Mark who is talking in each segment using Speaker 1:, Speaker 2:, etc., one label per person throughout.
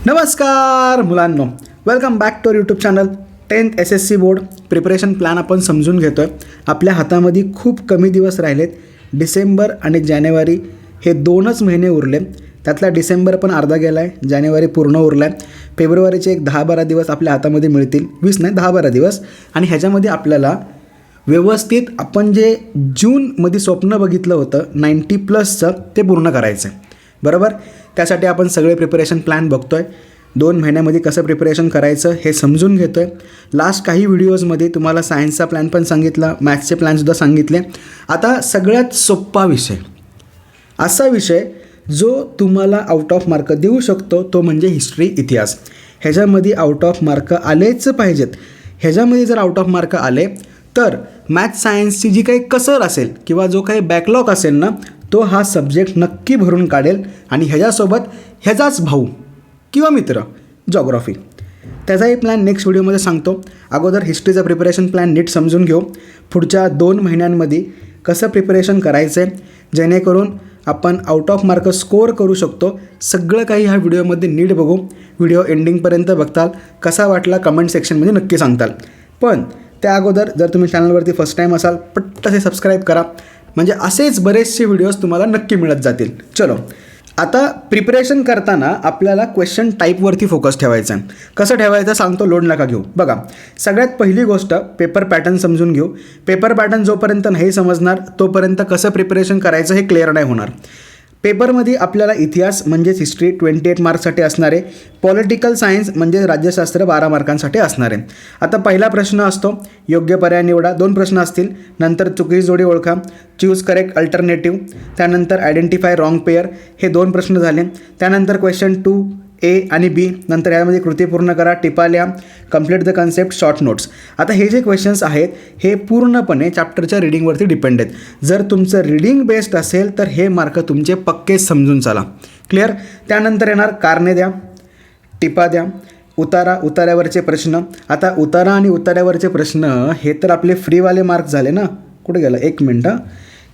Speaker 1: नमस्कार मुलांनो, welcome back to YouTube channel. 10th SSC board preparation plan आपण समजून घेतो आहे. आपल्या हातामध्ये खूप कमी दिवस राहिलेत. डिसेंबर आणि जानेवारी हे 2च महिने उरले. त्यातला डिसेंबर पण अर्धा गेला आहे, जानेवारी पूर्ण उरला आहे. फेब्रुवारीचे एक 10-12 दिवस आपल्या हातामध्ये मिळतील, 20 नाही 10-12 दिवस. आणि ह्याच्यामध्ये आपल्याला व्यवस्थित आपण जे जूनमध्ये स्वप्न बघितलं होतं 90+चं ते पूर्ण करायचं आहे, बरोबर. त्यासाठी आपण सगळे प्रिपरेशन प्लॅन बघतो आहे. 2 महिन्यामध्ये कसं प्रिपरेशन करायचं हे समजून घेतो आहे. लास्ट काही व्हिडिओजमध्ये तुम्हाला सायन्सचा प्लॅन पण सांगितला, मॅथ्सचे प्लॅनसुद्धा सांगितले. आता सगळ्यात सोपा विषय, असा विषय जो तुम्हाला आउट ऑफ मार्क देऊ शकतो तो म्हणजे हिस्ट्री, इतिहास. ह्याच्यामध्ये आउट ऑफ मार्क आलेच पाहिजेत. ह्याच्यामध्ये जर आउट ऑफ मार्क आले तर मॅथ्स सायन्सची जी काही कसर असेल किंवा जो काही बॅकलॉग असेल ना, तो हा सब्जेक्ट नक्की भरून काढेल. आणि ह्याच्यासोबत ह्याचाच भाऊ किंवा मित्र जॉग्रॉफी, त्याचाही प्लॅन नेक्स्ट व्हिडिओमध्ये सांगतो. अगोदर हिस्ट्रीचा प्रिपरेशन प्लॅन नीट समजून घेऊ. पुढच्या 2 महिन्यांमध्ये कसं प्रिपरेशन करायचं आहे जेणेकरून आपण आउट ऑफ मार्क स्कोअर करू शकतो. सगळं काही ह्या व्हिडिओमध्ये नीट बघू. व्हिडिओ एंडिंगपर्यंत बघताल. कसा वाटला कमेंट सेक्शनमध्ये नक्की सांगताल. पण त्या अगोदर जर तुम्ही चॅनलवरती फर्स्ट टाईम असाल पट्टसे सबस्क्राईब करा, म्हणजे असेच बरेचसे व्हिडिओज तुम्हाला नक्की मिळत जातील. चलो, आता प्रिपरेशन करताना आपल्याला क्वेश्चन टाईपवरती फोकस ठेवायचा आहे. कसं ठेवायचं सांगतो, लोड नका घेऊ. बघा, सगळ्यात पहिली गोष्ट पेपर पॅटर्न समजून घेऊ. पेपर पॅटर्न जोपर्यंत नाही समजणार तोपर्यंत कसं प्रिपरेशन करायचं हे क्लिअर नाही होणार. पेपरमध्ये आपल्याला इतिहास म्हणजेच हिस्ट्री 28 मार्क्ससाठी असणार आहे. पॉलिटिकल सायन्स म्हणजे राज्यशास्त्र 12 मार्कांसाठी असणार आहे. आता पहिला प्रश्न असतो योग्य पर्याय निवडा. 2 प्रश्न असतील. नंतर चुकीची जोडी ओळखा, चूज करेक्ट अल्टरनेटिव्ह. त्यानंतर आयडेंटिफाय रॉंग पेअर. हे 2 प्रश्न झाले. त्यानंतर क्वेश्चन 2 A आणि B. नंतर यामध्ये कृती पूर्ण करा, टिपा लिहा, complete the concept, short notes. आता हे जे क्वेश्चन्स आहेत हे पूर्णपणे चॅप्टरच्या रिडिंगवरती डिपेंड आहेत. जर तुमचं रिडिंग बेस्ड असेल तर हे मार्क तुमचे पक्केच समजून चला. क्लिअर. त्यानंतर येणार कारणे द्या, टिपा द्या, उतारा, उतार्यावरचे प्रश्न. आता उतारा आणि उतार्यावरचे प्रश्न हे तर आपले फ्रीवाले मार्क्स झाले ना. कुठे गेलं, 1 मिनटं.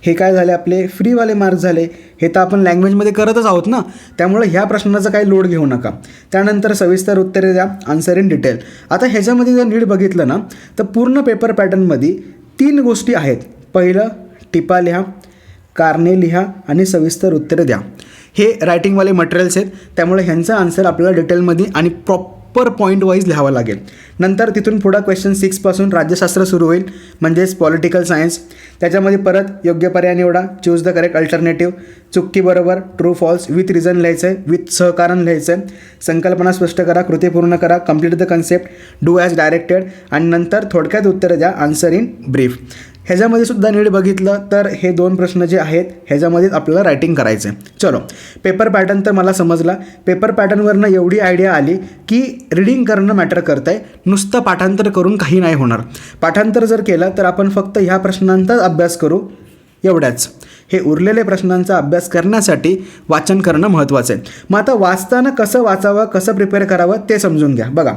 Speaker 1: हे काय झाले, आपले फ्रीवाले मार्क्स झाले. हे तर आपण लँग्वेजमध्ये करतच आहोत ना, त्यामुळे ह्या प्रश्नाचा काही लोड घेऊ नका. त्यानंतर सविस्तर उत्तरे द्या, आन्सर इन डिटेल. आता ह्याच्यामध्ये जर नीट बघितलं ना तर पूर्ण पेपर पॅटर्नमध्ये 3 गोष्टी आहेत. पहिलं टिपा लिहा, कारणे लिहा आणि सविस्तर उत्तरे द्या. हे रायटिंगवाले मटेरियल्स आहेत, त्यामुळे ह्यांचा आन्सर आपल्याला डिटेलमध्ये आणि प्रॉपर पॉईंट वाईज लिहावा लागेल. नंतर तिथून पुढं क्वेश्चन 6पासून राज्यशास्त्र सुरू होईल, म्हणजेच पॉलिटिकल सायन्स. त्याच्यामध्ये परत योग्य पर्याय निवडा, चूज द करेक्ट अल्टरनेटिव्ह, चुकी बरोबर, ट्रू फॉल्स, विथ रिझन लिहायचं आहे, विथ सहकारण लिहायचं आहे, संकल्पना स्पष्ट करा, कृती पूर्ण करा, complete the concept, do as directed आणि नंतर थोडक्यात उत्तर द्या, आन्सर इन ब्रीफ. ह्याच्यामध्ये सुद्धा नीट बघितलं तर हे 2 प्रश्न जे आहेत ह्याच्यामध्येच आपल्याला रायटिंग करायचं आहे. चलो, पेपर पॅटर्न तर मला समजला. पेपर पॅटर्नवरनं एवढी आयडिया आली की रिडिंग करणं मॅटर करतं आहे. नुसतं पाठांतर करून काही नाही होणार. पाठांतर जर केलं तर आपण फक्त ह्या प्रश्नांचाच अभ्यास करू, एवढ्याच. हे उरलेले प्रश्नांचा अभ्यास करण्यासाठी वाचन करणं महत्त्वाचं आहे. मग आता वाचताना कसं वाचावं, कसं प्रिपेअर करावं ते समजून घ्या. बघा,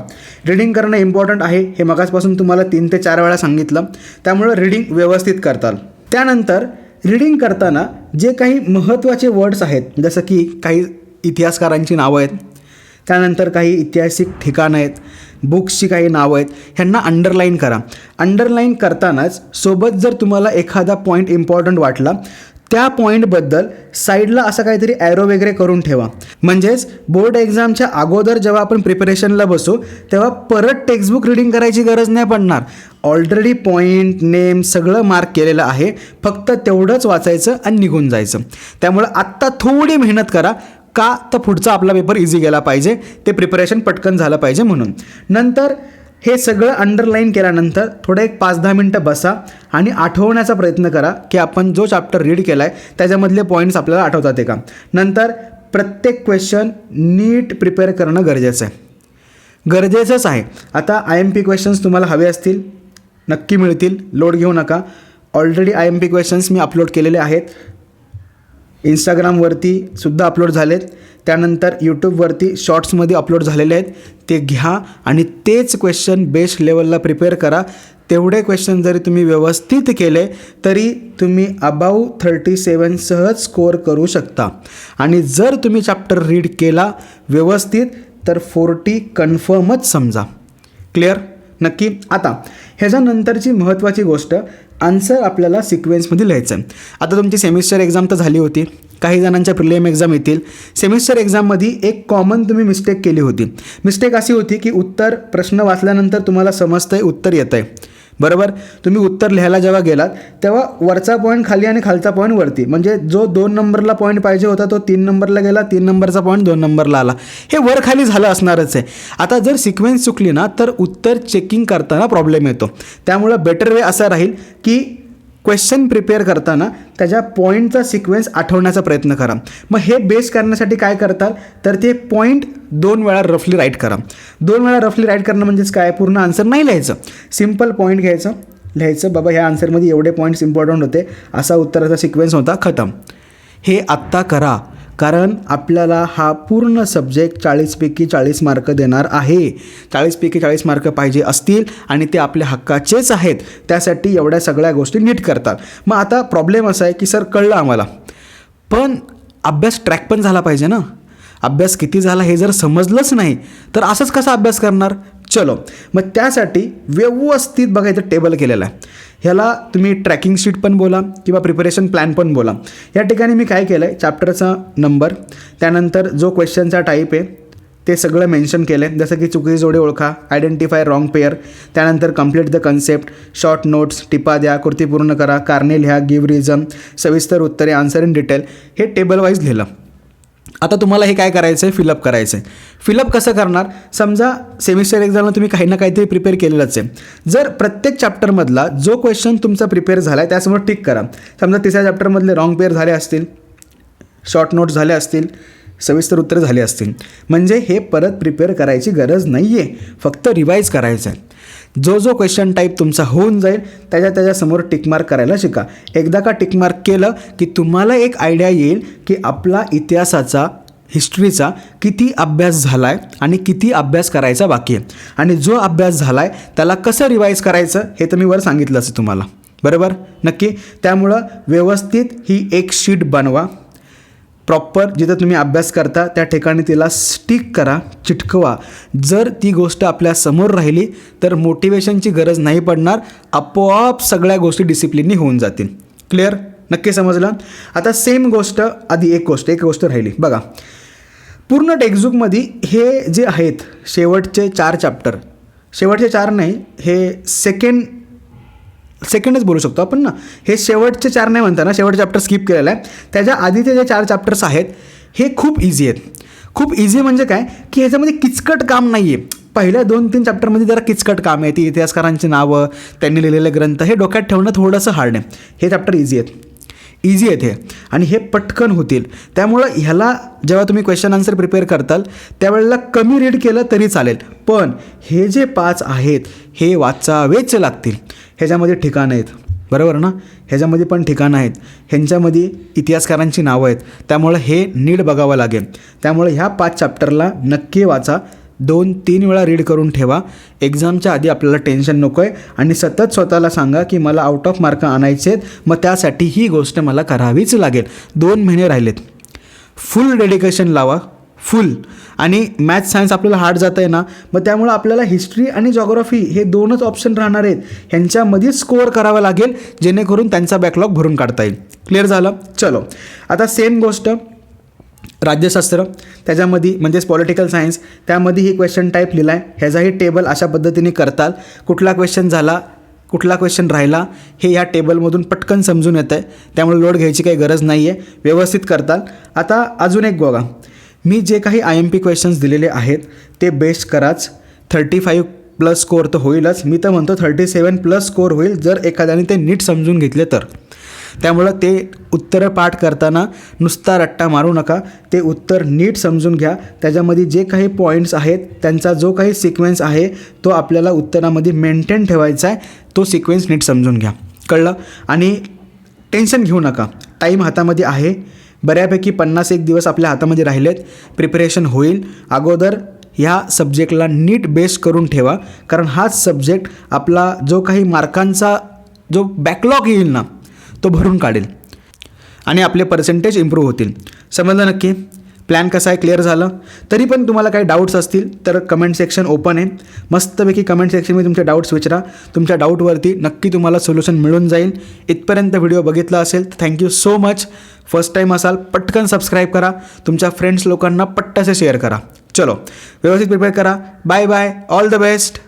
Speaker 1: रिडिंग करणं इम्पॉर्टंट आहे, हे मगाचपासून तुम्हाला 3 ते 4 वेळा सांगितलं. त्यामुळं रिडिंग व्यवस्थित करताल. त्यानंतर रिडिंग करताना जे काही महत्त्वाचे वर्ड्स आहेत, जसं की काही इतिहासकारांची नावं आहेत, त्यानंतर काही ऐतिहासिक ठिकाणं आहेत, बुक्सची काही नावं आहेत, ह्यांना अंडरलाईन करा. अंडरलाईन करतानाच सोबत जर तुम्हाला एखादा पॉईंट इम्पॉर्टंट वाटला त्या पॉईंटबद्दल साईडला असं काहीतरी ॲरो वगैरे करून ठेवा. म्हणजेच बोर्ड एक्झामच्या अगोदर जेव्हा आपण प्रिपरेशनला बसू तेव्हा परत टेक्स्टबुक रिडिंग करायची गरज नाही पडणार. ऑलरेडी पॉईंट, नेम सगळं मार्क केलेलं आहे, फक्त तेवढंच वाचायचं आणि निघून जायचं. त्यामुळं आत्ता थोडी मेहनत करा. का तर पुढचा आपला पेपर इझी गेला पाहिजे, ते प्रिपरेशन पटकन झालं पाहिजे म्हणून. नंतर हे सगळं अंडरलाईन केल्यानंतर थोडं एक 5-10 मिनटं बसा आणि आठवण्याचा प्रयत्न करा की आपण जो चॅप्टर रीड केला आहे त्याच्यामधले पॉईंट्स आपल्याला आठवतात आहे का. नंतर प्रत्येक क्वेश्चन नीट प्रिपेअर करणं गरजेचंच आहे. आता IMP क्वेश्चन्स तुम्हाला हवे असतील नक्की मिळतील, लोड घेऊ नका. ऑलरेडी IMP क्वेश्चन्स मी अपलोड केलेले आहेत. इंस्टाग्रामवरती सुद्धा अपलोड झालेत, त्यानंतर यूट्यूबवरती शॉर्ट्समध्ये अपलोड झालेले आहेत. ते घ्या आणि तेच क्वेश्चन बेस्ट लेवलला प्रिपेअर करा. तेवढे क्वेश्चन जरी तुम्ही व्यवस्थित केले तरी तुम्ही अबाव 37 सहज स्कोअर करू शकता. आणि जर तुम्ही चॅप्टर रीड केला व्यवस्थित तर 40 कन्फर्मच समजा. क्लिअर? नक्की. आता ह्याच्यानंतरची महत्त्वाची गोष्ट, आन्सर आपल्याला सिक्वेन्समध्ये लिहायचं आहे. आता तुमची सेमिस्टर एक्झाम तर झाली होती, काही जणांच्या प्रिलिम एक्झाम येतील. सेमिस्टर एक्झाममध्ये एक कॉमन तुम्ही मिस्टेक केली होती. मिस्टेक अशी होती की उत्तर, प्रश्न वाचल्यानंतर तुम्हाला समजतं आहे उत्तर येतं आहे, बरोबर. तुम्ही उत्तर लिहायला जेव्हा गेलात तेव्हा वरचा पॉईंट खाली आणि खालचा पॉईंट वरती, म्हणजे जो 2 नंबरला पॉईंट पाहिजे होता तो 3 नंबरला गेला, 3 नंबरचा पॉईंट 2 नंबरला आला. हे वर खाली झालं असणारच आहे. आता जर सिक्वेन्स चुकली ना तर उत्तर चेकिंग करताना प्रॉब्लेम येतो. त्यामुळं बेटर वे असा राहील की क्वेश्चन प्रिपेअर करताना त्याच्या पॉईंटचा सिक्वेन्स आठवण्याचा प्रयत्न करा. मग हे बेस करण्यासाठी काय करतात तर ते पॉईंट 2 वेळा रफली राईट करा. 2 वेळा रफली राईट करणं म्हणजेच काय, पूर्ण आन्सर नाही लिहायचं, सिम्पल पॉईंट घ्यायचं, लिहायचं बाबा ह्या आन्सरमध्ये एवढे पॉईंट्स इम्पॉर्टंट होते, असा उत्तराचा सिक्वेन्स होता, खतम. हे आत्ता करा, कारण आपल्याला हा पूर्ण सब्जेक्ट 40पैकी 40 मार्क देणार आहे. 40पैकी 40 मार्क पाहिजे असतील आणि ते आपल्या हक्काचेच आहेत, त्यासाठी एवढ्या सगळ्या गोष्टी नीट करतात. मग आता प्रॉब्लेम असा आहे की सर कळलं आम्हाला, पण अभ्यास ट्रॅक पण झाला पाहिजे ना. अभ्यास किती झाला हे जर समजलंच नाही तर असंच कसा अभ्यास करणार. चलो, मग त्यासाठी व्यवस्थित बघा इथं टेबल केलेला आहे. ह्याला तुम्ही ट्रॅकिंग शीट पण बोला किंवा प्रिपरेशन प्लॅन पण बोला. या ठिकाणी मी काय केलं आहे, चॅप्टरचा नंबर, त्यानंतर जो क्वेश्चनचा टाईप आहे ते सगळं मेन्शन केलं आहे, जसं की चुकीची जोडी ओळखा, आयडेंटिफाय रॉंग पेअर, त्यानंतर complete the concept, short notes, टिपा द्या, कृती पूर्ण करा, कारणे लिहा, गिव्ह रिझन, सविस्तर उत्तरे, आन्सर इन डिटेल, हे टेबल वाईज लिहिलं. आता तुम्हाला हे काय करायचं आहे, फिलअप करायचं आहे. फिलअप कसं करणार, समजा सेमिस्टर एक्झामला तुम्ही काही ना काहीतरी प्रिपेअर केलेलंच आहे. जर प्रत्येक चॅप्टरमधला जो क्वेश्चन तुमचा प्रिपेअर झाला आहे त्यासमोर टिक करा. समजा तिसऱ्या चॅप्टरमधले रॉंग पेअर झाले असतील, शॉर्ट नोट्स झाले असतील, सविस्तर उत्तरे झाली असतील, म्हणजे हे परत प्रिपेअर करायची गरज नाही आहे, फक्त रिवाईज करायचं आहे. जो जो क्वेश्चन टाईप तुमचा होऊन जाईल त्याच्यासमोर टिकमार्क करायला शिका. एकदा का टिकमार्क केलं की तुम्हाला एक आयडिया येईल की आपला इतिहासाचा, हिस्ट्रीचा किती अभ्यास झाला आहे आणि किती अभ्यास करायचा बाकी आहे, आणि जो अभ्यास झाला आहे त्याला कसं रिवाईज करायचं हे तर मी वर सांगितलंच आहे तुम्हाला, बरोबर. नक्की. त्यामुळं व्यवस्थित ही एक शीट बनवा, प्रॉपर जिथं तुम्ही अभ्यास करता त्या ठिकाणी तिला स्टिक करा, चिटकवा. जर ती गोष्ट आपल्या समोर राहिली तर मोटिवेशनची गरज नाही पडणार, आपोआप सगळ्या गोष्टी डिसिप्लिननी होऊन जातील. क्लिअर? नक्की समजलं. आता सेम गोष्ट, आधी एक गोष्ट राहिली बघा. पूर्ण टेक्स्टबुकमध्ये हे जे आहेत शेवटचे 4 चॅप्टर, शेवटचे 4 नाही, हे सेकंडच बोलू शकतो आपण ना, हे शेवटचे 4 नाही म्हणता ना, शेवटचे चॅप्टर स्किप केलेलं आहे. त्याच्या आधीचे जे 4 चॅप्टर्स आहेत हे खूप इझी आहेत. खूप इझी म्हणजे काय की ह्याच्यामध्ये किचकट काम नाही आहे. पहिल्या 2-3 चॅप्टरमध्ये जरा किचकट काम आहे, ती इतिहासकारांची नावं, त्यांनी लिहिलेले ग्रंथ, हे डोक्यात ठेवणं थोडंसं हार्ड आहे. हे चॅप्टर इझी आहेत हे, आणि हे पटकन होतील. त्यामुळं ह्याला जेव्हा तुम्ही क्वेश्चन आन्सर प्रिपेअर करताल त्यावेळेला कमी रीड केलं तरी चालेल, पण हे जे 5 आहेत हे वाचावेच लागतील. ह्याच्यामध्ये ठिकाणं आहेत, बरोबर ना, ह्याच्यामध्ये पण ठिकाणं आहेत, ह्यांच्यामध्ये इतिहासकारांची नावं आहेत, त्यामुळं हे नीट बघावं लागेल. त्यामुळे ह्या 5 चॅप्टरला नक्की वाचा, 2-3 वेळा रीड करून ठेवा. एक्झामच्या आधी आपल्याला टेन्शन नको आहे, आणि सतत स्वतःला सांगा की मला आउट ऑफ मार्क आणायचे आहेत, मग त्यासाठी ही गोष्ट मला करावीच लागेल. 2 महिने राहिलेत, फुल डेडिकेशन लावा, फुल. आणि मॅथ्स सायन्स आपल्याला हार्ड जातं आहे ना, मग त्यामुळं आपल्याला हिस्ट्री आणि जॉग्राफी हे 2च ऑप्शन राहणार आहेत, ह्यांच्यामध्येच स्कोअर करावं लागेल, जेणेकरून त्यांचा बॅकलॉग भरून काढता येईल. क्लिअर झालं? चलो, आता सेम गोष्ट राज्यशास्त्र, त्याच्यामध्ये म्हणजेच पॉलिटिकल सायन्स, त्यामध्ये ही क्वेश्चन टाईप लिहिला आहे, ह्याचाही टेबल अशा पद्धतीने करताल. कुठला क्वेश्चन झाला, कुठला क्वेश्चन राहिला हे या टेबलमधून पटकन समजून येतं आहे, त्यामुळे लोड घ्यायची काही गरज नाही आहे, व्यवस्थित करताल. आता अजून एक बघा, मी जे काही IMP क्वेश्चन्स दिलेले आहेत ते बेस्ट कराच. 35+ स्कोअर तर होईलच, मी तर म्हणतो 37+ स्कोअर होईल जर एखाद्याने ते नीट समजून घेतले तर. त्यामुळं ते उत्तरं पाठ करताना नुसता रट्टा मारू नका, ते उत्तर नीट समजून घ्या. त्याच्यामध्ये जे काही पॉईंट्स आहेत त्यांचा जो काही सिक्वेन्स आहे तो आपल्याला उत्तरामध्ये मेंटेन ठेवायचा आहे, तो सिक्वेन्स नीट समजून घ्या. कळलं? आणि टेन्शन घेऊ नका, टाईम हातामध्ये आहे, बऱ्यापैकी 51 दिवस आपल्या हातामध्ये राहिलेत, प्रिपरेशन होईल. अगोदर ह्या सब्जेक्टला नीट बेस करून ठेवा, कारण हाच सब्जेक्ट आपला जो काही मार्कांचा जो बॅकलॉग येईल ना तो भरून काढेल आणि आपले पर्सेंटेज इम्प्रूव्ह होतील. समजलं नक्की? प्लॅन कसा आहे क्लिअर झालं. तरी पण तुम्हाला काही डाऊट्स असतील तर कमेंट सेक्शन ओपन आहे. मस्तपैकी कमेंट सेक्शनमध्ये तुमचे डाऊट्स विचारा. तुमच्या डाऊटवरती नक्की तुम्हाला सोल्युशन मिळून जाईल. इथपर्यंत व्हिडिओ बघितला असेल तर thank you so much. First time असाल पटकन सबस्क्राईब करा. तुमच्या फ्रेंड्स लोकांना पट्टासे शेअर करा. चलो व्यवस्थित प्रिपेअर करा. Bye bye. All the best.